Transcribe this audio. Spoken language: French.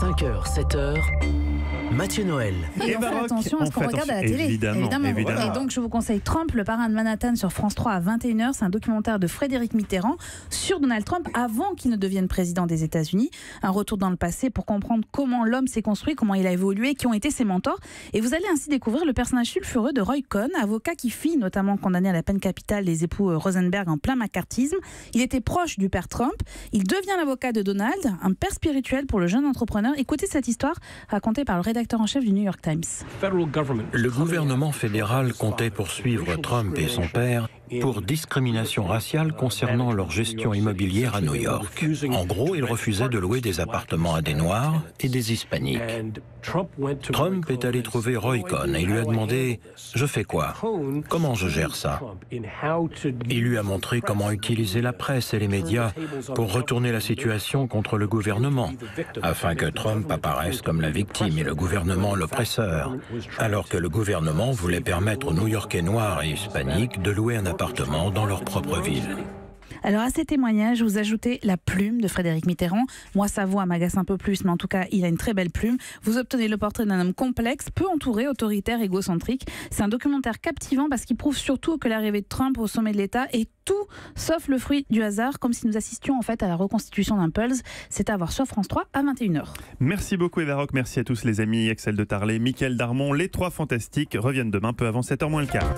5h, 7h, Mathieu Noël. Et on fait attention à ce qu'on regarde à la télé. Évidemment. Et donc je vous conseille Trump, le parrain de Manhattan sur France 3 à 21h. C'est un documentaire de Frédéric Mitterrand sur Donald Trump avant qu'il ne devienne président des États-Unis. Un retour dans le passé pour comprendre comment l'homme s'est construit, comment il a évolué, qui ont été ses mentors. Et vous allez ainsi découvrir le personnage sulfureux de Roy Cohn, avocat qui fit notamment condamné à la peine capitale les époux Rosenberg en plein macartisme. Il était proche du père Trump. Il devient l'avocat de Donald, un père spirituel pour le jeune entrepreneur. Écoutez cette histoire racontée par le rédacteur en chef du New York Times. Le gouvernement fédéral comptait poursuivre Trump et son père pour discrimination raciale concernant leur gestion immobilière à New York. En gros, ils refusaient de louer des appartements à des Noirs et des Hispaniques. Trump est allé trouver Roy Cohn et lui a demandé « Je fais quoi? Comment je gère ça ?» Il lui a montré comment utiliser la presse et les médias pour retourner la situation contre le gouvernement, afin que Trump apparaisse comme la victime et le gouvernement l'oppresseur, alors que le gouvernement voulait permettre aux New-Yorkais noirs et hispaniques de louer un appartement dans leur propre ville. Alors à ces témoignages, vous ajoutez la plume de Frédéric Mitterrand. Moi, sa voix m'agace un peu plus, mais en tout cas, il a une très belle plume. Vous obtenez le portrait d'un homme complexe, peu entouré, autoritaire, égocentrique. C'est un documentaire captivant parce qu'il prouve surtout que l'arrivée de Trump au sommet de l'État est tout sauf le fruit du hasard, comme si nous assistions en fait à la reconstitution d'un Pulse. C'est à voir sur France 3 à 21h. Merci beaucoup Eva Rock, merci à tous les amis. Axel de Tarlet, Mickaël Darmon, les trois fantastiques reviennent demain peu avant 7h moins le quart.